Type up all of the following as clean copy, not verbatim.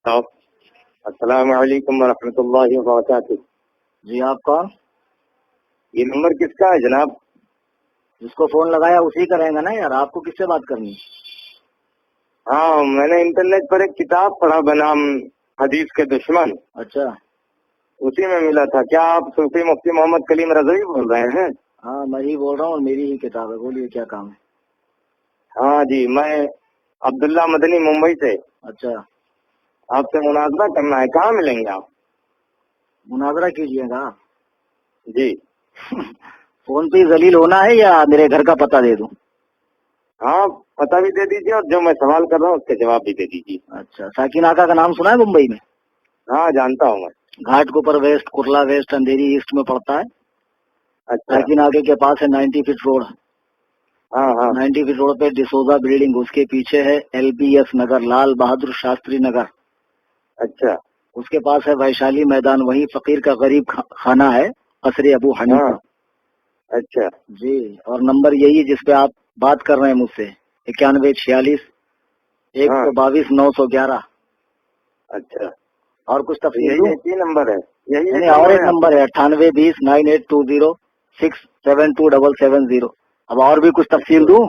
السلام علیکم ورحمۃ اللہ وبرکاتہ. جی آپ کون؟ یہ نمبر کس کا ہے جناب؟ جس کو فون لگایا اسی کا رہے گا نا یار. آپ کو کس سے بات کرنی ہے؟ ہاں، میں نے انٹرنیٹ پر ایک کتاب پڑھا بنام حدیث کے دشمن. اچھا، اسی میں ملا تھا. کیا آپ صوفی مفتی محمد کلیم رضوی بول رہے ہیں؟ ہاں میں ہی بول رہا ہوں اور میری ہی کتاب ہے. بولیے کیا کام ہے؟ ہاں جی، میں عبداللہ مدنی ممبئی سے. اچھا، آپ سے مناظرہ کرنا ہے. کہاں ملیں گے آپ؟ مناظرہ کیجیے گا. جی فون پہ ہی ذلیل ہونا ہے یا میرے گھر کا پتہ دے دوں؟ ہاں، پتہ بھی دے دیجیے اور جو میں سوال کر رہا ہوں اس کے جواب بھی دے دیجیے. اچھا، ساکن آقا کا نام سنا ہے ممبئی میں؟ ہاں جانتا ہوں میں. گھاٹ کے اوپر ویسٹ، کرلا ویسٹ، اندھیری ایسٹ میں پڑتا ہے. اچھا. ساکن آقا کے پاس ہے 90 فٹ روڈ. ہاں ہاں 90 فٹ روڈ پہ ڈسوزا بلڈنگ، اس کے پیچھے ہے LBS نگر، لال بہادر شاستری نگر. اچھا. اس کے پاس ہے ویشالی میدان، وہی فقیر کا غریب خانہ ہے، قصر ابو حنیفہ. اچھا جی، اور نمبر یہی ہے جس پہ آپ بات کر رہے ہیں مجھ سے، 9146 122 911. اچھا. اور کچھ تفصیل یہی دوں؟ ایک ہی نمبر ہے؟ یہی نہیں، اور ایک نمبر ہے 9820 9820 67270. اب اور بھی کچھ تفصیل دوں؟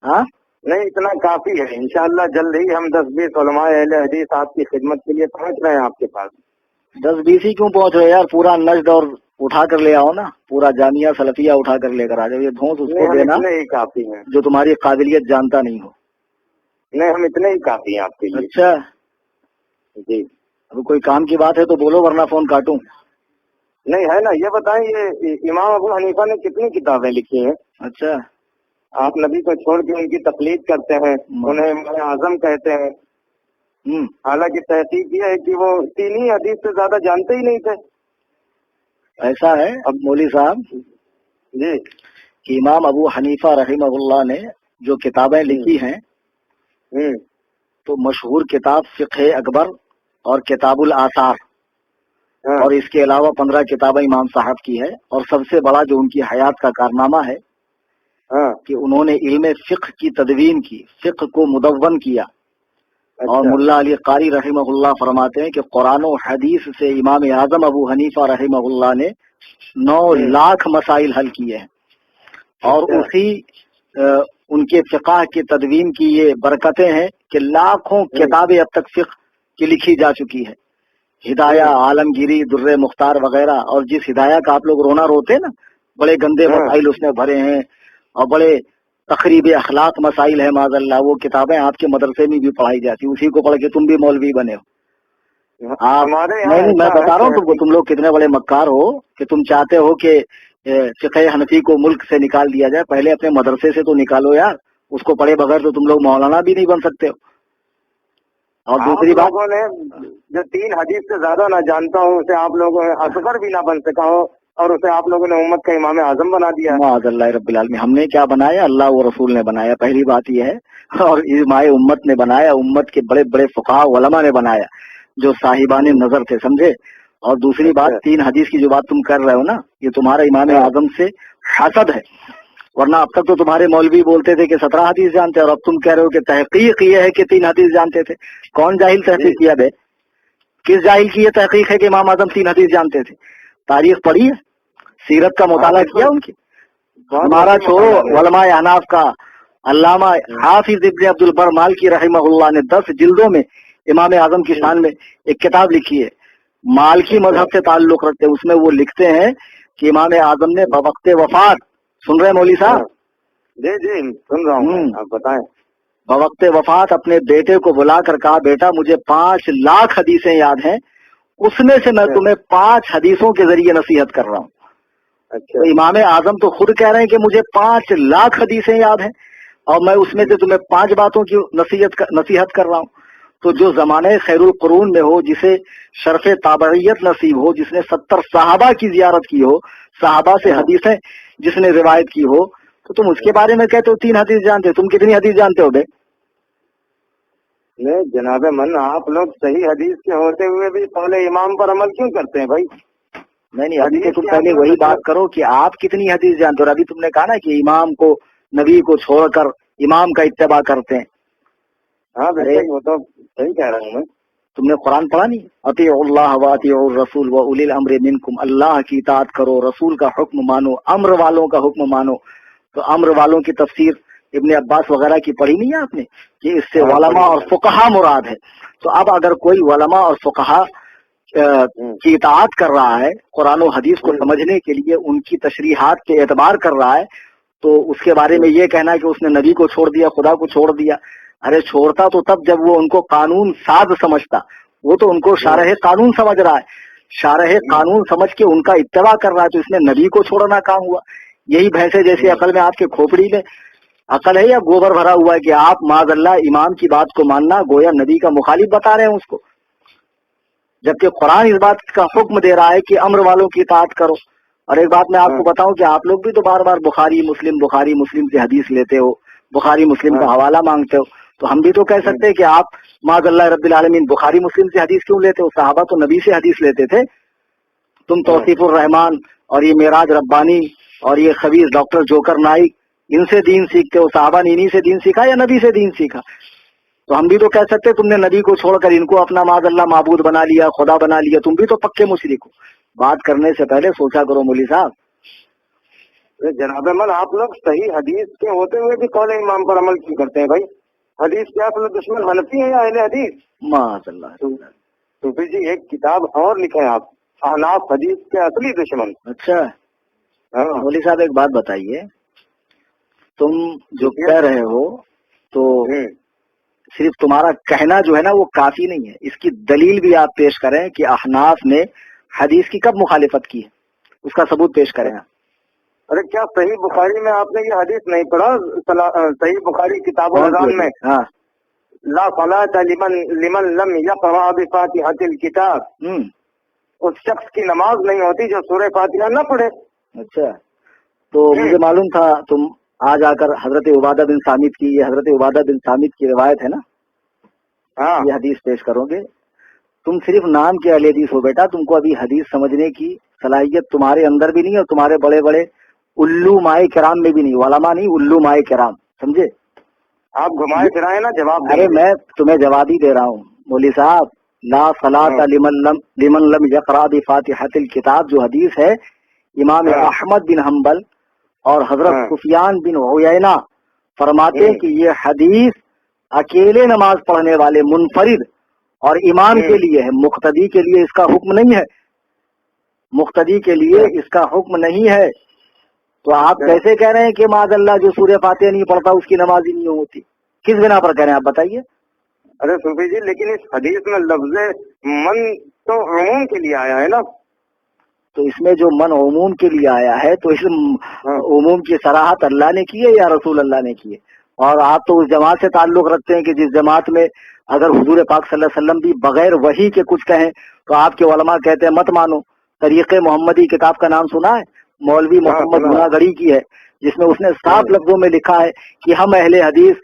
ہاں نہیں، اتنا کافی ہے. انشاءاللہ جلد ہی ہم 10-20 علماء اہل حدیث آپ کی خدمت کے لیے پہنچ رہے ہیں آپ کے پاس. 10-20 ہی کیوں پہنچ رہے یار؟ پورا نجد اور اٹھا کر لے آؤ نا، پورا جامعہ سلفیہ اٹھا کر لے کر آ جاؤ. یہ دھونس اس کو ہم دینا اتنے ہی کافی ہیں. جو تمہاری قابلیت جانتا نہیں ہو. نہیں، ہم اتنے ہی کافی ہیں آپ کے لیے. اچھا جی. اب کوئی کام کی بات ہے تو بولو ورنہ فون کاٹوں. نہیں ہے نا. یہ بتائیں، یہ امام ابو حنیفہ نے کتنی کتابیں لکھی ہیں؟ اچھا، آپ نبی کو چھوڑ کے ان کی تقلید کرتے ہیں، انہیں امام اعظم کہتے ہیں. حالانکہ تحقیق یہ ہے کہ وہ 3 ہی حدیث سے زیادہ جانتے ہی نہیں تھے. ایسا ہے اب مولوی صاحب جی کہ امام ابو حنیفہ رحمہ اللہ نے جو کتابیں لکھی ہیں تو مشہور کتاب فقہ اکبر اور کتاب الآثار، اور اس کے علاوہ 15 کتابیں امام صاحب کی ہے. اور سب سے بڑا جو ان کی حیات کا کارنامہ ہے کہ انہوں نے علم فقہ کی تدوین کی، فقہ کو مدون کیا. اور ملا علی قاری رحمہ اللہ فرماتے ہیں کہ قرآن و حدیث سے امام اعظم ابو حنیفہ رحمہ اللہ نے 9 لاکھ مسائل حل کیے ہیں. اور اسی ان کے فقہ کی تدوین کی یہ برکتیں ہیں کہ لاکھوں کتابیں اب تک فقہ کی لکھی جا چکی ہے. ہدایہ، عالمگیری، در مختار وغیرہ. اور جس ہدایہ کا آپ لوگ رونا روتے نا، بڑے گندے مسائل اس نے بھرے ہیں اور بڑے تقریب اخلاق مسائل ہے معاذ اللہ. وہ کتابیں آپ کے مدرسے میں بھی پڑھائی جاتی، اسی کو پڑھ کے تم بھی مولوی بنے ہو. نہیں، میں بتا رہا ہوں تم کو، تم لوگ کتنے بڑے مکار ہو کہ تم چاہتے ہو کہ فقہ حنفی کو ملک سے نکال دیا جائے. پہلے اپنے مدرسے سے تو نکالو یار، اس کو پڑھے بغیر تو تم لوگ مولانا بھی نہیں بن سکتے ہو. اور دوسری بات، لوگوں نے جو 3 حدیث سے زیادہ نہ جانتا ہوں اسے آپ لوگوں نے اصغر بھی نہ بن سکا ہو اور اسے آپ لوگوں نے امت کا امام اعظم بنا دیا. معاذ اللہ رب العالمین. ہم نے کیا بنایا؟ اللہ و رسول نے بنایا، پہلی بات یہ ہے. اور امام امت نے بنایا، امت کے بڑے بڑے فقہاء علماء نے بنایا جو صاحبان نظر تھے، سمجھے. اور دوسری بات، 3 حدیث کی جو بات تم کر رہے ہو نا، یہ تمہارا امام اعظم سے حسد ہے. ورنہ اب تک تو تمہارے مولوی بولتے تھے کہ 17 حدیث جانتے ہیں، اور اب تم کہہ رہے ہو کہ تحقیق یہ ہے کہ 3 حدیث جانتے تھے. کون جاہل تحقیق کیا بے؟ کس جاہل کی یہ تحقیق ہے کہ امام اعظم 3 حدیث جانتے تھے؟ تاریخ پڑھی ہے؟ سیرت کا مطالعہ کیا ان کی؟ ہمارا چھوڑو، علماء احناف کا علامہ حافظ ابن عبد البر مالکی رحمہ اللہ نے 10 جلدوں میں امام اعظم کی شان میں ایک کتاب لکھی ہے. مالکی مذہب سے تعلق رکھتے ہیں. اس میں وہ لکھتے ہیں کہ امام اعظم نے بوقت وفات، سن رہے ہیں مولوی صاحب؟ جی جی سن رہا ہوں، آپ بتائیں. بوقت وفات اپنے بیٹے کو بلا کر کہا، بیٹا مجھے 5 لاکھ حدیثیں یاد ہیں، اس میں سے میں تمہیں 5 حدیثوں کے ذریعے نصیحت کر رہا ہوں. تو امام اعظم تو خود کہہ رہے ہیں کہ مجھے 5 لاکھ حدیثیں یاد ہیں اور میں اس میں سے تمہیں 5 باتوں کی نصیحت کر رہا ہوں. تو جو زمانہ خیر القرون میں ہو، جسے شرف تابعیت نصیب ہو، جس نے 70 صحابہ کی زیارت کی ہو، صحابہ سے حدیثیں جس نے روایت کی ہو، تو تم اس کے بارے میں کہتے ہو 3 حدیث جانتے ہو. تم کتنی حدیث جانتے ہو بے؟ نہیں جناب من، آپ لوگ صحیح حدیث کے ہوتے ہوئے بھی قول امام پر عمل کیوں کرتے ہیں بھائی؟ نہیں، ابھی تو تم پہلے وہی بات کرو کہ آپ کتنی حدیث جانتے ہو. ابھی تم نے کہا نا کہ امام کو، نبی کو چھوڑ کر امام کا اتباع کرتے ہیں. ہاں وہ تو صحیح کہہ رہا ہوں میں. تم نے قرآن پڑھا نہیں؟ اطیعوا اللہ و اطیعوا الرسول و اولی الامر منکم، اللہ کی اطاعت کرو، رسول کا حکم مانو، امر والوں کا حکم مانو. تو امر والوں کی تفسیر ابن عباس وغیرہ کی پڑھی نہیں ہے آپ نے کہ اس سے علماء اور فقہا مراد ہے. تو اب اگر کوئی علماء اور فقہا کی اطاعت کر رہا ہے، قرآن و حدیث کو سمجھنے کے لیے ان کی تشریحات کے اعتبار کر رہا ہے، تو اس کے بارے میں یہ کہنا کہ اس نے نبی کو چھوڑ دیا، خدا کو چھوڑ دیا. ارے چھوڑتا تو تب جب وہ ان کو قانون ساز سمجھتا، وہ تو ان کو شارح قانون سمجھ رہا ہے، شارح قانون سمجھ کے ان کا اتباع کر رہا ہے، تو اس نے نبی کو چھوڑنا کہاں ہوا؟ یہی بھینسے جیسی عقل میں آپ کے کھوپڑی میں عقل ہے یا گوبر بھرا ہوا ہے کہ آپ معاذ اللہ امام کی بات کو ماننا گویا نبی کا مخالف بتا رہے ہیں اس کو، جبکہ قرآن اس بات کا حکم دے رہا ہے کہ امر والوں کی اطاعت کرو. اور ایک بات میں آپ کو بتاؤں کہ آپ لوگ بھی تو بار بار بخاری مسلم سے حدیث لیتے ہو، بخاری مسلم کا حوالہ مانگتے ہو، تو ہم بھی تو کہہ سکتے ہیں کہ آپ معاذ اللہ رب العالمین بخاری مسلم سے حدیث کیوں لیتے ہو؟ صحابہ تو نبی سے حدیث لیتے تھے. تم توصیف الرحمان اور یہ معراج ربانی اور یہ خبیث ڈاکٹر جوکر نائک ان سے دین سیکھتے ہو، صحابہ نے انہی سے دین سیکھا یا نبی سے دین سیکھا؟ تو ہم بھی تو کہہ سکتے تم نے نبی کو چھوڑ کر ان کو اپنا معاذ اللہ معبود بنا لیا، خدا بنا لیا، تم بھی تو پکے مشرک ہو. بات کرنے سے پہلے سوچا کرو مولوی صاحب. جناب من آپ لوگ صحیح حدیث کے ہوتے ہوئے بھی قول امام پر عمل کیوں کرتے ہیں بھائی؟ حدیث کے آپ لوگ دشمن حنفی ہیں یا اہل حدیث؟ معاذ اللہ. صوفی جی ایک کتاب اور لکھے ہیں آپ، احناف حدیث کے اصلی دشمن. اچھا مولوی صاحب ایک بات بتائیے، تم جو کہہ رہے ہو تو صرف تمہارا کہنا جو ہے نا وہ کافی نہیں ہے، اس کی دلیل بھی آپ پیش کریں کہ احناف نے حدیث کی کب مخالفت کی ہے، اس کا ثبوت پیش کریں. ارے کیا صحیح بخاری میں آپ نے یہ حدیث نہیں پڑھا؟ صحیح بخاری کتاب الاذان میں لا صلاۃ لمن لم یقرأ بفاتحۃ الکتاب، اس شخص کی نماز نہیں ہوتی جو سورہ فاتحہ نہ پڑھے. اچھا تو مجھے معلوم تھا تم آج آ کر حضرت عبادہ بن صامت کی، یہ حضرت عبادہ بن صامت کی روایت ہے نا، یہ حدیث پیش کرو گے. تم صرف نام کے اہل حدیث ہو بیٹا، تم کو ابھی حدیث سمجھنے کی صلاحیت تمہارے اندر بھی نہیں اور تمہارے بڑے بڑے الو مائے کرام میں بھی نہیں، علماء نہیں الو مائے کرام، سمجھے؟ آپ گھمائے پھرائے نا جواب. ارے میں تمہیں جواب ہی دے رہا ہوں مولوی صاحب. لا صلاۃ لمن لم یقرأ بفاتحۃ الکتاب جو حدیث ہے، امام احمد بن حنبل اور حضرت سفیان بن عیینہ فرماتے ہیں کہ یہ حدیث اکیلے نماز پڑھنے والے منفرد اور امام کے لیے ہے، مقتدی کے لیے اس کا حکم نہیں ہے، مقتدی کے لیے اس کا حکم نہیں ہے. تو آپ کیسے کہہ رہے ہیں کہ معاذ اللہ جو سورہ فاتحہ نہیں پڑھتا اس کی نماز ہی نہیں ہوتی؟ کس بنا پر کہہ رہے ہیں آپ بتائیے؟ ارے صوفی جی لیکن اس حدیث میں لفظ من تو عموم کے لیے آیا ہے نا. تو اس میں جو من عموم کے لیے آیا ہے تو اس عموم کی صراحت اللہ نے کی ہے یا رسول اللہ نے کی ہے؟ اور آپ تو اس جماعت سے تعلق رکھتے ہیں کہ جس جماعت میں اگر حضور پاک صلی اللہ علیہ وسلم بھی بغیر وحی کے کچھ کہیں تو آپ کے علماء کہتے ہیں مت مانو. طریق محمدی کتاب کا نام سنا ہے؟ مولوی محمد گناگڑی کی ہے، جس میں اس نے صاف لفظوں میں لکھا ہے کہ ہم اہل حدیث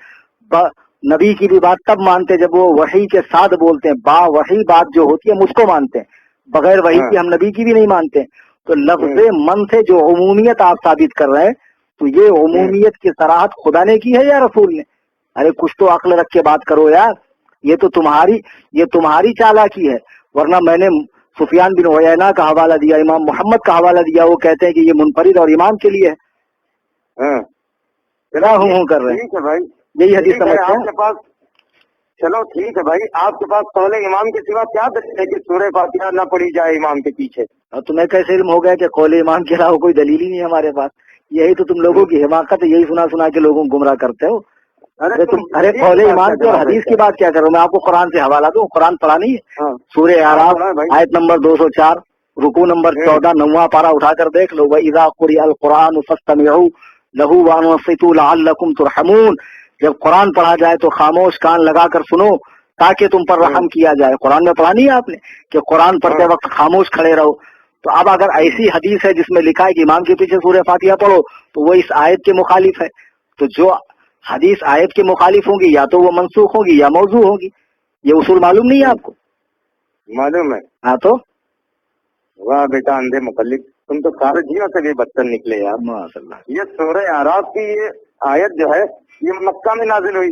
نبی کی بھی بات تب مانتے جب وہ وحی کے ساتھ بولتے ہیں، با وحی بات جو ہوتی ہے مجھ کو مانتے ہیں، بغیر وحی کی ہم نبی کی بھی نہیں مانتے. تو لفظ من سے جو عمومیت آپ ثابت کر رہے ہیں تو یہ عمومیت کی صراحت خدا نے کی ہے یا رسول نے؟ ارے کچھ تو عقل رکھ کے بات کرو یار. یہ تو تمہاری چالاکی ہے، ورنہ میں نے سفیان بن عیینہ کا حوالہ دیا، امام محمد کا حوالہ دیا، وہ کہتے ہیں کہ یہ منفرد اور امام کے لیے ہے. ہوں کر رہے ہیں بھائی، یہی حدیث سمجھتے ہیں. چلو ٹھیک ہے بھائی، آپ کے پاس قول امام کے سوا کیا دلیل ہے کہ سورہ فاتحہ نہ پڑھی جائے امام کے پیچھے؟ اور تمہیں کیسے علم ہو گیا کہ قول امام کے علاوہ کوئی دلیل ہی نہیں ہے ہمارے پاس؟ یہی تو تم لوگوں کی حماقت ہے، یہی سنا کے لوگوں کو گمراہ کرتے ہو. ارے قول امام کی اور حدیث کی بات کیا کروں؟ میں آپ کو قرآن سے حوالہ دوں، قرآن پڑھا نہیں ہے؟ سورہ اعراف آیت نمبر 204 رکوع نمبر 14 9واں پارہ اٹھا کر دیکھ لو. وَإِذَا قُرِئَ الْقُرْآنُ فَاسْتَمِعُوا لَهُ وَأَنصِتُوا لَعَلَّكُمْ تُرْحَمُونَ. جب قرآن پڑھا جائے تو خاموش کان لگا کر سنو تاکہ تم پر رحم کیا جائے. قرآن میں پڑھا نہیں ہے آپ نے کہ قرآن پڑھتے وقت خاموش کھڑے رہو؟ تو اب اگر ایسی حدیث ہے جس میں لکھا ہے کہ امام کے پیچھے سورہ فاتحہ پڑھو تو وہ اس آیت کے مخالف ہے. تو جو حدیث آیت کے مخالف ہوں گی یا تو وہ منسوخ ہوگی یا موضوع ہوگی. یہ اصول معلوم نہیں ہے آپ کو؟ معلوم ہے. ہاں تو واہ بیٹا اندھے مقلد، تم تو سارے جیوں سے بھی بدتر نکلے یار. ماشاء اللہ. یہ سورہ اعراف کی یہ آیت جو ہے یہ مکہ میں نازل ہوئی.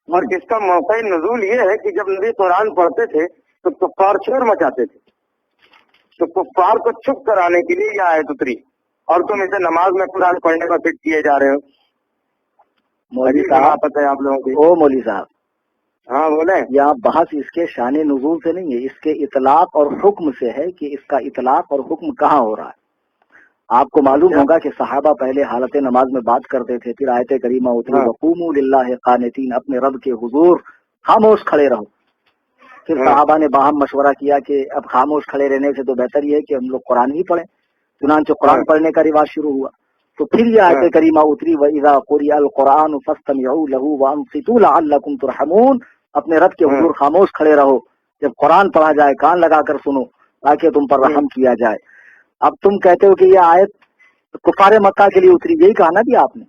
اور اس کا موقع نزول یہ ہے کہ جب نبی قرآن پڑھتے تھے تو کفار شور مچاتے تھے، تو کفار کو چپ کرانے کے لیے یہ آیت اتری، اور تم اسے نماز میں قرآن پڑھنے کا فٹ کیے جا رہے ہو۔ مولوی صاحب پتہ ہے آپ لوگوں کی؟ او مولوی صاحب، ہاں بولیں۔ یہاں بحث اس کے شان نزول سے نہیں ہے، اس کے اطلاق اور حکم سے ہے کہ اس کا اطلاق اور حکم کہاں ہو رہا ہے۔ آپ کو معلوم ہوگا کہ صحابہ پہلے حالت نماز میں بات کرتے تھے، پھر آیت کریمہ اتری وقوموا للہ قانتین، اپنے رب کے حضور خاموش کھڑے رہو۔ پھر صحابہ نے باہم مشورہ کیا کہ اب خاموش کھڑے رہنے سے تو بہتر یہ ہے کہ ہم لوگ قرآن ہی پڑھیں، چنانچہ قرآن پڑھنے کا رواج شروع ہوا۔ تو پھر یہ آیت کریمہ اتری وَإِذَا قُرِئَ الْقُرْآنُ فَاسْتَمِعُوا لَهُ وَأَنصِتُوا لَعَلَّكُمْ تُرْحَمُونَ، اپنے رب کے حضور خاموش کھڑے رہو، جب قرآن پڑھا جائے کان لگا کر سنو تاکہ تم پر رحم کیا جائے۔ اب تم کہتے ہو کہ یہ آیت کفار مکہ کے لیے اتری، یہی کہا نا بھی آپ نے؟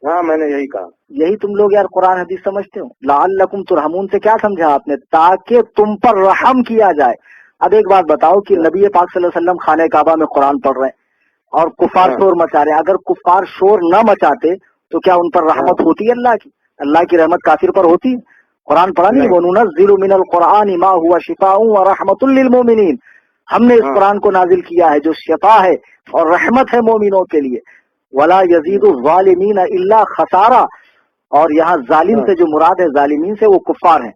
ہاں میں نے یہی کہا۔ یہی تم لوگ یار قرآن حدیث سمجھتے ہو؟ لعلکم ترحمون سے کیا سمجھا آپ نے؟ تاکہ تم پر رحم کیا جائے۔ اب ایک بات بتاؤ کہ نبی پاک صلی اللہ علیہ وسلم خانہ کعبہ میں قرآن پڑھ رہے ہیں اور کفار شور مچا رہے ہیں، اگر کفار شور نہ مچاتے تو کیا ان پر رحمت ہوتی ہے اللہ کی؟ اللہ کی رحمت کافر پر ہوتی ہے؟ قرآن پڑھا نہیں؟ وَنُنَزِّلُ مِنَ الْقُرْآنِ مَا هُوَ شِفَاءٌ وَرَحْمَةٌ لِّلْمُؤْمِنِينَ، ہم نے اس قرآن کو نازل کیا ہے جو شفا ہے اور رحمت ہے مومنوں کے لیے۔ وَلَا يَزِيدُ الظَّالِمِينَ إِلَّا خَسَارًا، اور یہاں ظالم سے جو مراد ہے ظالمین سے وہ کفار ہیں،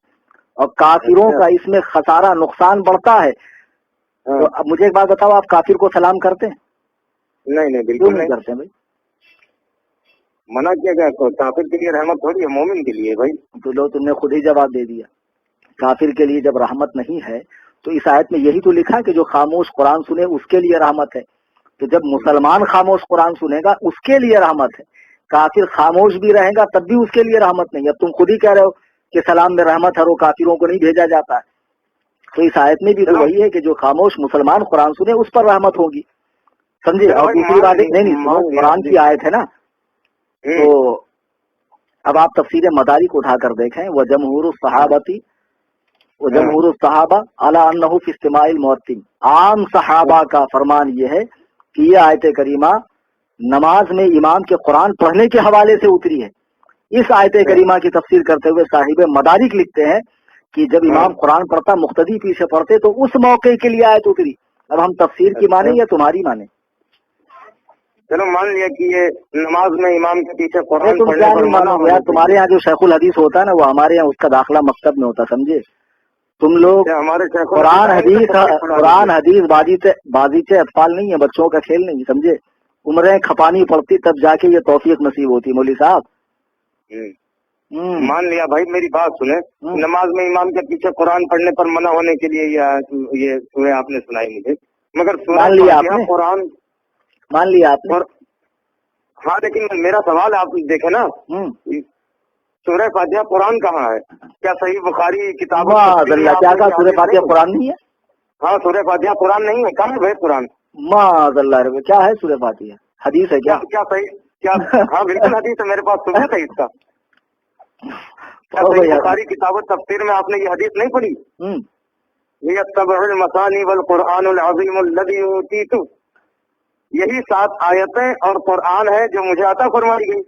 اور کافروں کا اس میں خسارہ نقصان بڑھتا ہے۔ تو اب مجھے ایک بات بتاؤ، آپ کافر کو سلام کرتے ہیں؟ نہیں بالکل نہیں کرتے بھائی، منع کیا گیا۔ کافر کے لیے رحمت تھوڑی ہے، مومن کے لیے بھائی۔ تو لو تم نے خود ہی جواب دے دیا، کافر کے لیے جب رحمت نہیں ہے تو اس آیت میں یہی تو لکھا کہ جو خاموش قرآن سنے اس کے لیے رحمت ہے۔ تو جب مسلمان خاموش قرآن سنے گا اس کے لیے رحمت ہے، کافر خاموش بھی رہے گا تب بھی اس کے لیے رحمت نہیں۔ اب تم خود ہی کہہ رہے ہو کہ سلام میں رحمت ہے اور کافروں کو نہیں بھیجا جاتا ہے، تو اس آیت میں بھی تو وہی ہے کہ جو خاموش مسلمان قرآن سنے اس پر رحمت ہوگی، سمجھے؟ اور دوسری بات نہیں قرآن کی آیت ہے نا، تو اب آپ تفسیر مدارک اٹھا کر دیکھیں، وجمہور الصحابہ علی انہ فی استماع المؤذن، عام صحابہ کا فرمان یہ ہے کہ یہ آیت کریمہ نماز میں امام کے قرآن پڑھنے کے حوالے سے اتری ہے۔ اس آیت کریمہ کی تفسیر کرتے ہوئے صاحب مدارک لکھتے ہیں کہ جب امام قرآن پڑھتا مقتدی پیچھے پڑھتے تو اس موقع کے لیے آیت اتری۔ اب ہم تفسیر کی مانیں یا تمہاری مانیں؟ چلو مان لیا کہ یہ نماز میں امام کے پیچھے قرآن تم کیا نہیں مانو یار، تمہارے یہاں جو شیخ الحدیث ہوتا ہے نا وہ ہمارے یہاں اس کا داخلہ مکتب میں ہوتا، سمجھے؟ تم لوگ ہمارے قرآن حدیث بازیچے اطفال نہیں ہے، بچوں کا کھیل نہیں، سمجھے؟ عمریں کھپانی پڑتی تب جا کے یہ توفیق نصیب ہوتی۔ مولوی صاحب مان لیا بھائی، میری بات سنیں، نماز میں امام کے پیچھے قرآن پڑھنے پر منع ہونے کے لیے یہ سورہ آپ نے سنائی مجھے، مگر مان لیا آپ نے، قرآن مان لیا آپ نے۔ ہاں لیکن میرا سوال آپ دیکھیں نا، سورہ فاتحہ قرآن کہاں ہے؟ کیا صحیح بخاری کتاب کیا کہا سورہ فاتحہ قرآن نہیں ہے؟ ہاں سورہ فاتحہ قرآن نہیں ہے، کہاں ہے قرآن؟ معاذ اللہ، کیا ہے سورہ فاتحہ؟ حدیث ہے کیا؟ کیا صحیح کیا؟ ہاں بالکل حدیث ہے، میرے پاس سنت ہے اس کا۔ بخاری کتاب تفسیر میں آپ نے یہ حدیث نہیں پڑھی؟ یتبع المثانی والقرآن العظیم الذی اوتیتہ، یہی 7 آیتیں اور قرآن ہے جو مجھے عطا فرمائی گئی۔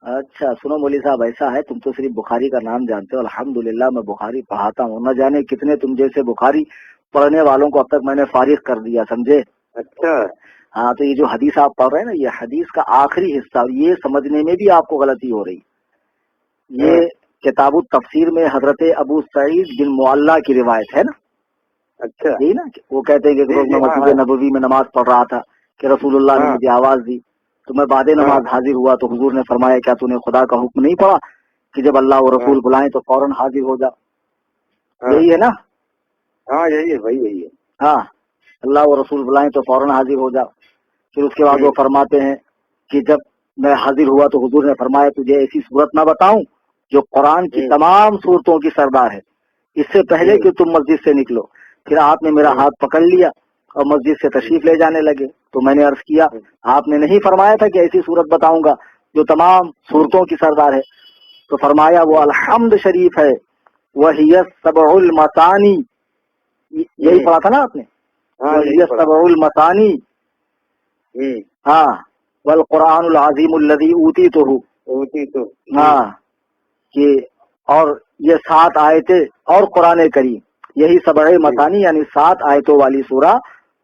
اچھا سنو مولوی صاحب، ایسا ہے تم تو صرف بخاری کا نام جانتے ہو، الحمدللہ میں بخاری پڑھاتا ہوں، نہ جانے کتنے تم جیسے بخاری پڑھنے والوں کو اب تک میں نے فارغ کر دیا، سمجھے؟ اچھا ہاں، تو یہ جو حدیث آپ پڑھ رہے ہیں نا، یہ حدیث کا آخری حصہ، یہ سمجھنے میں بھی آپ کو غلطی ہو رہی۔ یہ کتاب التفسیر میں حضرت ابو سعید بن معلہ کی روایت ہے نا۔ اچھا یہی نا، وہ کہتے ہیں کہ روز میں مسجد نبوی میں نماز پڑھ رہا تھا کہ رسول اللہ نے مجھے آواز دی، تو میں بعد نماز حاضر ہوا تو حضور نے فرمایا کیا تو نے خدا کا حکم نہیں پڑھا کہ جب اللہ و رسول بلائیں تو فوراً حاضر ہو جا؟ یہی ہے نا؟ ہاں یہی ہے بھائی، یہی ہے۔ ہاں، اللہ و رسول بلائیں تو فوراً حاضر ہو جا۔ پھر اس کے بعد وہ فرماتے ہیں کہ جب میں حاضر ہوا تو حضور نے فرمایا تجھے ایسی صورت نہ بتاؤں جو قرآن کی تمام صورتوں کی سردار ہے، اس سے پہلے کہ تم مسجد سے نکلو۔ پھر آپ نے میرا ہاتھ پکڑ لیا اور مسجد سے تشریف لے جانے لگے، تو میں نے عرض کیا آپ نے نہیں فرمایا تھا کہ ایسی صورت بتاؤں گا جو تمام صورتوں کی سردار ہے؟ تو فرمایا وہ الحمد شریف ہے، وہی سبع المثانی، یہی پڑھا تھا نا آپ نے، وہی سبع المثانی، ہاں، والقرآن العظیم الذی اوتیتہ، ہاں، کہ اور یہ 7 آیتیں اور قرآن کریم، یہی سبع مثانی یعنی 7 آیتوں والی سورہ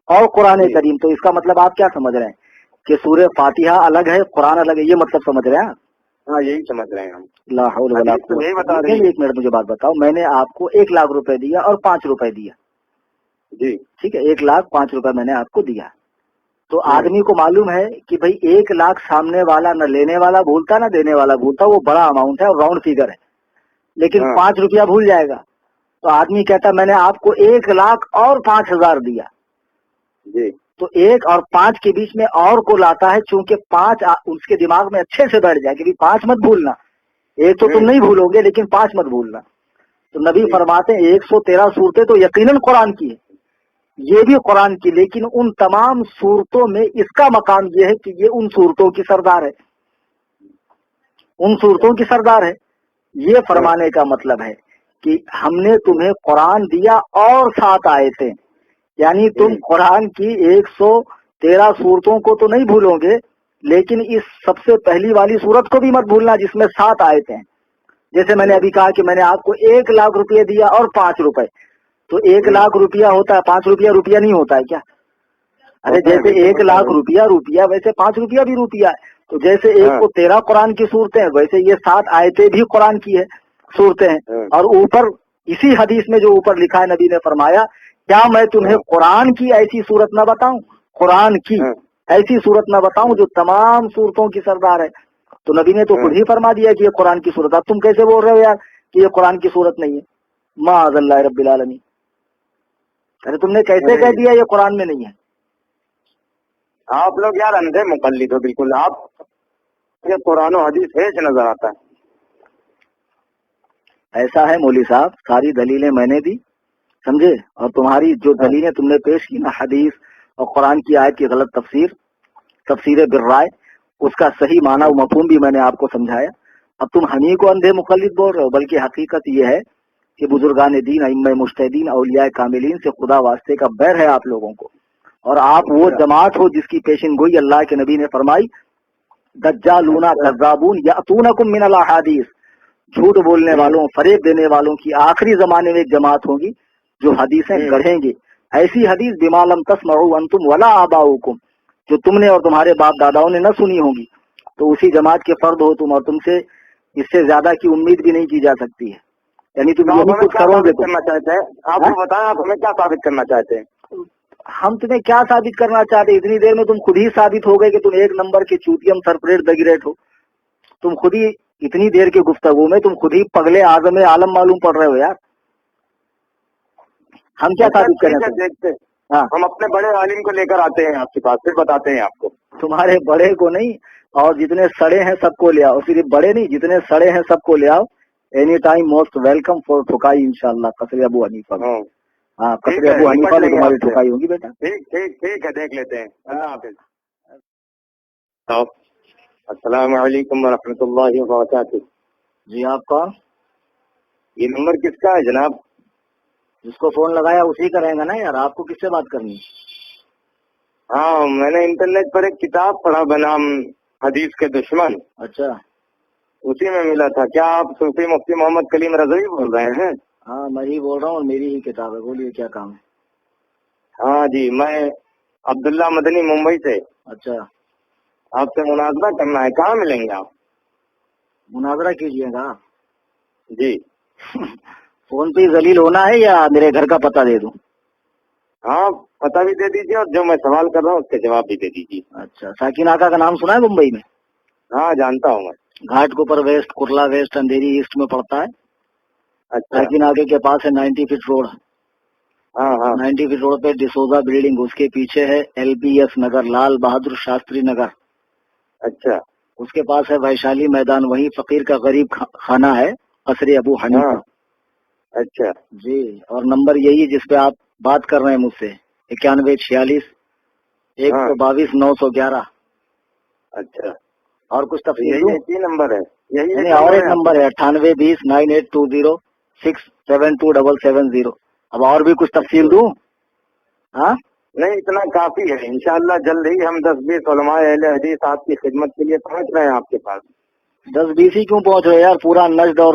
اور قرآن کریم. تو اس کا مطلب آپ کیا سمجھ رہے ہیں کہ سورہ فاتحہ الگ ہے قرآن الگ ہے، یہ مطلب سمجھ رہے ہیں؟ ہاں یہی سمجھ رہے ہیں ہم. لا حول ولا قوت. ایک منٹ مجھے بات بتاؤ، میں نے آپ کو 1 لاکھ روپے دیا اور 5 روپے دیا جی ٹھیک ہے، 1,05,000 روپے میں نے آپ کو دیا. تو آدمی کو معلوم ہے کہ بھائی 1 لاکھ سامنے والا نہ لینے والا بھولتا نہ دینے والا بھولتا، وہ بڑا اماؤنٹ ہے اور راؤنڈ فگر ہے، لیکن 5 روپیہ بھول جائے گا. تو آدمی کہتا میں نے آپ کو 1 لاکھ اور 5,000 دیا. جی تو 1 اور 5 کے بیچ میں اور کو لاتا ہے، چونکہ 5 اس کے دماغ میں اچھے سے بیٹھ جائے کہ 5 مت بھولنا. 1 تو تم نہیں بھولو گے لیکن 5 مت بھولنا. تو نبی فرماتے ہیں 113 صورتیں تو یقیناً قرآن کی ہے، یہ بھی قرآن کی، لیکن ان تمام صورتوں میں اس کا مقام یہ ہے کہ یہ ان صورتوں کی سردار ہے، ان صورتوں کی سردار ہے. یہ فرمانے کا مطلب ہے کہ ہم نے تمہیں قرآن دیا اور 7 آیتیں، یعنی تم قرآن کی 113 صورتوں کو تو نہیں بھولو گے، لیکن اس سب سے پہلی والی صورت کو بھی مت بھولنا جس میں 7 آیتیں ہیں. جیسے میں نے ابھی کہا کہ میں نے آپ کو 1 لاکھ روپے دیا اور 5 روپے، تو 1 لاکھ روپیہ ہوتا ہے، 5 روپیہ روپیہ نہیں ہوتا ہے کیا؟ ارے جیسے 1 لاکھ روپیہ ویسے 5 روپیہ بھی روپیہ ہے. تو جیسے 113 قرآن کی صورتیں ہیں، ویسے یہ 7 آیتیں بھی قرآن کی ہے صورتیں ہیں. اور اوپر اسی حدیث میں جو اوپر لکھا ہے نبی نے فرمایا کیا میں تمہیں قرآن کی ایسی صورت نہ بتاؤں، قرآن کی ایسی صورت نہ بتاؤں جو تمام صورتوں کی سردار ہے. تو نبی نے تو خود ہی فرما دیا کہ یہ قرآن کی صورت. اب تم کیسے بول رہے ہو یار کہ یہ قرآن کی صورت نہیں ہے؟ معاذ اللہ رب العالمین. ارے تم نے کیسے کہہ دیا یہ قرآن میں نہیں ہے؟ آپ لوگ یار اندھے مقلد ہو بالکل. آپ یہ قرآن و حدیث ہے نظر آتا ہے. ایسا ہے مولوی صاحب، ساری دلیلیں میں نے دی سمجھے، اور تمہاری جو دلیلیں تم نے پیش کی نا حدیث اور قرآن کی آیت کی غلط تفسیر بالرائے، اس کا صحیح معنی و مفہوم بھی میں نے آپ کو سمجھایا. اب تم ہم ہی کو اندھے مقلد بول رہے ہو، بلکہ حقیقت یہ ہے کہ بزرگان دین، ائمہ مجتہدین، اولیاء کاملین سے خدا واسطے کا بیر ہے آپ لوگوں کو. اور آپ وہ جماعت ہو جس کی پیشن گوئی اللہ کے نبی نے فرمائی دجالون کذابون یاتونکم من الاحادیث، جھوٹ بولنے والوں، فریب دینے والوں کی آخری زمانے میں ایک جماعت ہوگی جو حدیثیں گڑھیں گے. ایسی حدیث بما لم تسمعوا انتم ولا آباؤکم، جو تم نے اور تمہارے باپ داداؤں نے نہ سنی ہوگی. تو اسی جماعت کے فرد ہو تم، اور تم سے اس سے زیادہ کی امید بھی نہیں کی جا سکتی ہے. یعنی تم یہی کچھ کرو گے. کرنا چاہتے ہیں آپ کو بتائیں، آپ ہمیں کیا ثابت کرنا چاہتے ہیں؟ ہم تمہیں کیا ثابت کرنا چاہتے ہیں؟ اتنی دیر میں تم خود ہی ثابت ہو گئے کہ تم 1 نمبر کے چوتیم سرپریٹ دگریٹ ہو. تم خود ہی اتنی دیر کی گفتگو میں تم خود ہی پگلے اعظم عالم معلوم پڑ رہے ہو یار. ہم کیا ثابت کریں؟ دیکھتے ہم اپنے بڑے عالم کو لے کر آتے ہیں آپ کے پاس، پھر بتاتے ہیں آپ کو. تمہارے بڑے کو نہیں، اور جتنے سڑے ہیں سب کو لے آؤ. صرف بڑے نہیں، جتنے سڑے ہیں سب کو لے آؤ. Any time most welcome for ٹھکائی انشاءاللہ. قصر ابو حنیفہ. ہاں قصر ابو حنیفہ میں تمہاری ٹھکائی ہوگی بیٹا. ٹھیک ہے، دیکھ لیتے ہیں. اللہ حافظ. السلام علیکم ورحمۃ اللہ وبرکاتہ. جی آپ کون؟ یہ نمبر کس کا ہے جناب؟ جس کو فون لگایا اسی کا رہے گا نا یار. آپ کو کس سے بات کرنی ہے؟ ہاں میں نے انٹرنیٹ پر ایک کتاب پڑھا بنام حدیث کے دشمن. اچھا، اسی میں ملا تھا. کیا آپ صوفی مفتی محمد کلیم رضوی بول رہے ہیں؟ ہاں میں ہی بول رہا ہوں، اور میری ہی کتاب ہے. بولیے کیا کام ہے؟ ہاں جی، میں عبداللہ مدنی ممبئی سے. اچھا، آپ سے مناظرہ کرنا ہے. کہاں ملیں گے آپ؟ مناظرہ کیجیے گا. جی فون پہ ذلیل ہونا ہے یا میرے گھر کا پتہ دے دوں؟ ہاں پتہ بھی دے دیجیے، اور جو میں سوال کر رہا ہوں اس کے جواب بھی دے دیجیے. اچھا، ساکن آقا کا نام سنا ہے ممبئی میں؟ ہاں جانتا ہوں میں. گھاٹ کے اوپر ویسٹ، کرلا ویسٹ، اندھیری ایسٹ میں پڑتا ہے. اچھا. ساکن آقا کے پاس ہے 90 فٹ روڈ. ہاں ہاں 90 فٹ روڈ پہ ڈسوزا بلڈنگ، اس کے پیچھے ہے LBS نگر، لال بہادر شاستری نگر. اچھا. اس کے پاس ہے ویشالی میدان، وہی فقیر کا غریب خانہ ہے، قصر ابو حنیفہ. اچھا جی. اور نمبر یہی جس پہ آپ بات کر رہے ہیں مجھ سے، 9146 122 911. اچھا. اور کچھ تفصیل یہی نمبر ہے؟ یہی اور ایک نمبر ہے 9820 9820 67270. اب اور بھی کچھ تفصیل دوں؟ ہاں نہیں، اتنا کافی ہے. انشاءاللہ جلد ہی ہم 10-20 علماء اہل حدیث آپ کی خدمت کے لیے پہنچ رہے ہیں آپ کے پاس. 10-20 ہی کیوں پہنچ رہے یار؟ پورا نجد اور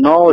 9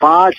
5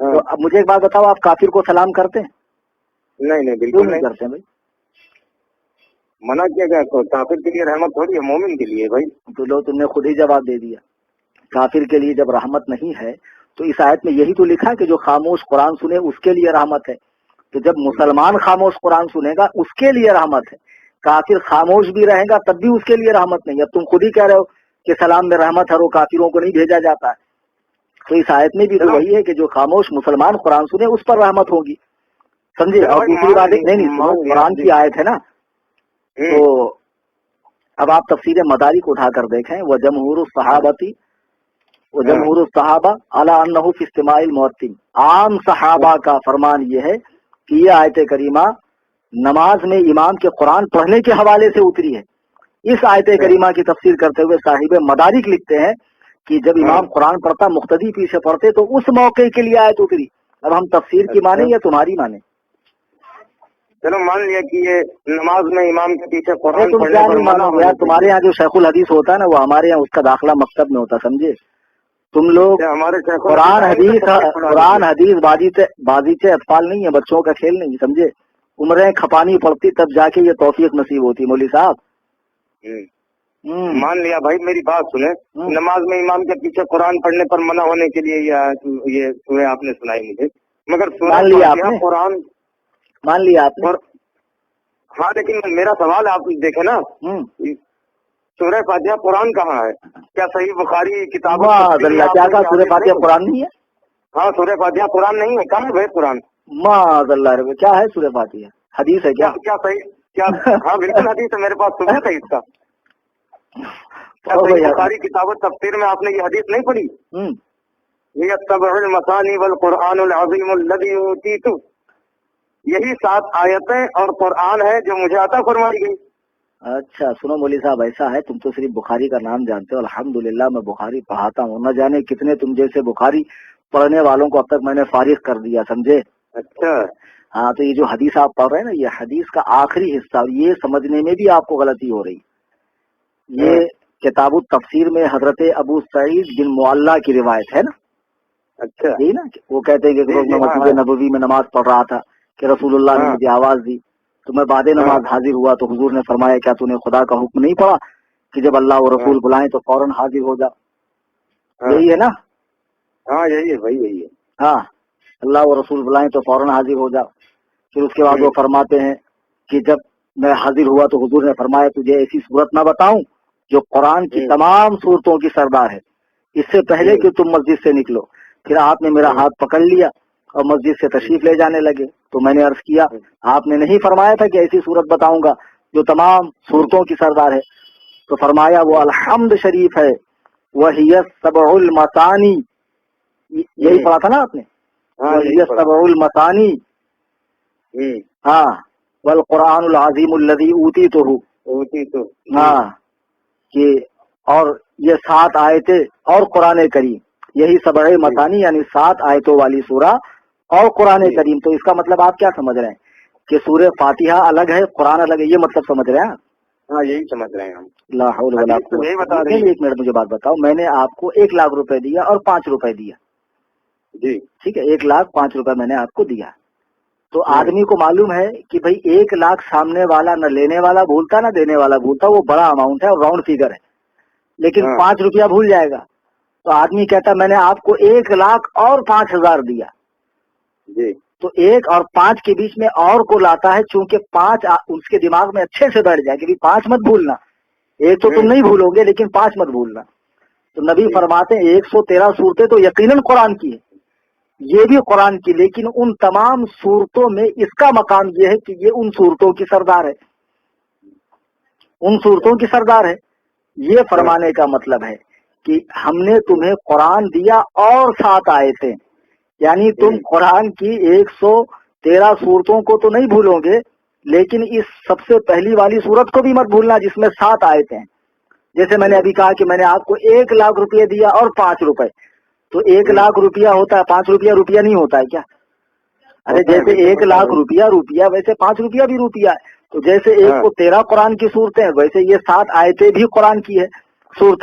تو اب مجھے ایک بات بتاؤ, آپ کافر کو سلام کرتے ہیں؟ نہیں بالکل نہیں کرتے ہیں بھائی. منع کیا گیا تو کافر کے لیے رحمت تھوڑی ہے, مومن کے لیے بھائی. تو لو تم نے خود ہی جواب دے دیا. کافر کے لیے جب رحمت نہیں ہے تو اس آیت میں یہی تو لکھا کہ جو خاموش قرآن سنے اس کے لیے رحمت ہے. تو جب مسلمان خاموش قرآن سنے گا اس کے لیے رحمت ہے, کافر خاموش بھی رہے گا تب بھی اس کے لیے رحمت نہیں. اب تم خود ہی کہہ رہے ہو کہ سلام میں رحمت ہے, وہ کافروں کو نہیں بھیجا جاتا ہے. تو اس آیت میں بھی تو وہی ہے کہ جو خاموش مسلمان قرآن سنے اس پر رحمت ہوگی, سمجھے. اور دوسری بات نہیں, قرآن کی آیت ہے نا, تو اب آپ تفسیر مدارک اٹھا کر دیکھیں. وہ جمہور الصحابتی وہ جمہور الصحابہ علی انہ فی استماع المؤذن, عام صحابہ کا فرمان یہ ہے کہ یہ آیت کریمہ نماز میں امام کے قرآن پڑھنے کے حوالے سے اتری ہے. اس آیت کریمہ کی تفسیر کرتے ہوئے صاحب مدارک لکھتے ہیں کہ جب امام قرآن پڑھتا مقتدی پیچھے پڑھتے تو اس موقع کے لیے آیت اتری. اب ہم تفسیر کی مانیں یا تمہاری مانیں؟ چلو مان لیا کہ یہ نماز میں امام کے پیچھے قرآن تم کیا نہیں مانو یار, تمہارے یہاں جو شیخ الحدیث ہوتا ہے نا, وہ ہمارے یہاں اس کا داخلہ مکتب میں ہوتا, سمجھے. تم لوگ ہمارے قرآن حدیث بازیچے اطفال نہیں ہے, بچوں کا کھیل نہیں, سمجھے. عمریں کھپانی پڑتی تب جا کے یہ توفیق نصیب ہوتی. مولوی صاحب مان لیا بھائی, میری بات سنیں, نماز میں امام کے پیچھے قرآن پڑھنے پر منع ہونے کے لیے یہ سورہ آپ نے سنائی مجھے, مگر سورہ قرآن مان لیا آپ نے. ہاں لیکن میرا سوال آپ دیکھیں نا, سورہ فاتحہ قرآن کہاں ہے؟ کیا صحیح بخاری کتاب کیا سورہ فاتحہ قرآن نہیں ہے؟ ہاں سورہ فاتحہ قرآن نہیں ہے, کہاں ہے بھائی قرآن؟ معاذ اللہ, کیا ہے سورہ فاتحہ؟ حدیث ہے کیا صحیح کیا؟ ہاں بالکل حدیث ہے, میرے پاس ثبوت ہے اس کا. صحیح بخاری کتاب تفسیر میں آپ نے یہ حدیث نہیں پڑھی؟ یہ السبع المثانی والقرآن العظیم الذی اوتیتہ, یہی 7 آیتیں اور قرآن ہے جو مجھے عطا فرمائی گئی. اچھا سنو مولوی صاحب, ایسا ہے تم تو صرف بخاری کا نام جانتے ہو. الحمدللہ میں بخاری پڑھاتا ہوں, نہ جانے کتنے تم جیسے بخاری پڑھنے والوں کو اب تک میں نے فارغ کر دیا, سمجھے. اچھا ہاں, تو یہ جو حدیث آپ پڑھ رہے ہیں نا, یہ حدیث کا آخری حصہ, اور یہ سمجھنے میں بھی آپ کو غلطی ہو رہی. یہ کتاب التفسیر میں حضرت ابو سعید بن معلہ کی روایت ہے نا. اچھا یہی نا, وہ کہتے ہیں کہ میں مسجد نبوی میں نماز پڑھ رہا تھا کہ رسول اللہ نے مجھے آواز دی, تو میں بعد نماز حاضر ہوا تو حضور نے فرمایا کیا تو نے خدا کا حکم نہیں پڑھا کہ جب اللہ و رسول بلائیں تو فوراً حاضر ہو جا. یہی ہے نا؟ ہاں یہی ہے بھائی, یہی ہے. ہاں, اللہ و رسول بلائیں تو فوراً حاضر ہو جا. پھر اس کے بعد وہ فرماتے ہیں کہ جب میں حاضر ہوا تو حضور نے فرمایا تجھے ایسی صورت نہ بتاؤں جو قرآن کی تمام صورتوں کی سردار ہے, اس سے پہلے کہ تم مسجد سے نکلو. پھر آپ نے میرا ہاتھ پکڑ لیا اور مسجد سے تشریف لے جانے لگے. تو میں نے عرض کیا آپ نے نہیں فرمایا تھا کہ ایسی صورت بتاؤں گا جو تمام صورتوں کی سردار ہے؟ تو فرمایا وہ الحمد شریف ہے, وہی السبع المثانی, یہی پڑھا تھا نا آپ نے, وہی السبع المثانی. ہاں, والقرآن العظیم الذی اوتیتہ, ہاں, کہ اور یہ 7 آیتیں اور قرآن کریم, یہی سبع مثانی یعنی 7 آیتوں والی سورہ اور قرآن کریم. تو اس کا مطلب آپ کیا سمجھ رہے ہیں کہ سورہ فاتحہ الگ ہے قرآن الگ ہے, یہ مطلب سمجھ رہے ہیں؟ ہاں یہی سمجھ رہے ہیں ہم. لا حول ولا قوت. ایک منٹ مجھے بات بتاؤ, میں نے آپ کو 1 لاکھ روپے دیا اور 5 روپے دیا, جی ٹھیک ہے, 1,05,000 روپے میں نے آپ کو دیا. تو آدمی کو معلوم ہے کہ بھائی 1 لاکھ سامنے والا نہ لینے والا بھولتا نہ دینے والا بھولتا, وہ بڑا اماؤنٹ ہے اور راؤنڈ فگر ہے, لیکن 5 روپیہ بھول جائے گا. تو آدمی کہتا میں نے آپ کو 1 لاکھ اور 5,000 دیا, جی, تو 1 اور 5 کے بیچ میں اور کو لاتا ہے, چونکہ 5 اس کے دماغ میں اچھے سے بیٹھ جائے کہ 5 مت بھولنا. 1 تو تم نہیں بھولو گے لیکن 5 مت بھولنا. تو نبی فرماتے ہیں 113 صورتیں تو یقیناً قرآن کی ہے, یہ بھی قرآن کی, لیکن ان تمام صورتوں میں اس کا مقام یہ ہے کہ یہ ان صورتوں کی سردار ہے, ان صورتوں کی سردار ہے. یہ فرمانے کا مطلب ہے کہ ہم نے تمہیں قرآن دیا اور 7 آیتیں, یعنی تم قرآن کی 113 صورتوں کو تو نہیں بھولو گے, لیکن اس سب سے پہلی والی صورت کو بھی مت بھولنا جس میں 7 آیتیں ہیں. جیسے میں نے ابھی کہا کہ میں نے آپ کو 1 لاکھ روپے دیا اور 5 روپے, تو 1 لاکھ روپیہ ہوتا ہے, 5 روپیہ روپیہ نہیں ہوتا ہے کیا؟ ارے جیسے 1 لاکھ روپیہ ویسے 5 روپیہ بھی روپیہ ہے. تو جیسے 1 کو 13 قرآن کی صورتیں, ویسے یہ 7 آیتیں بھی قرآن کی ہے. صورت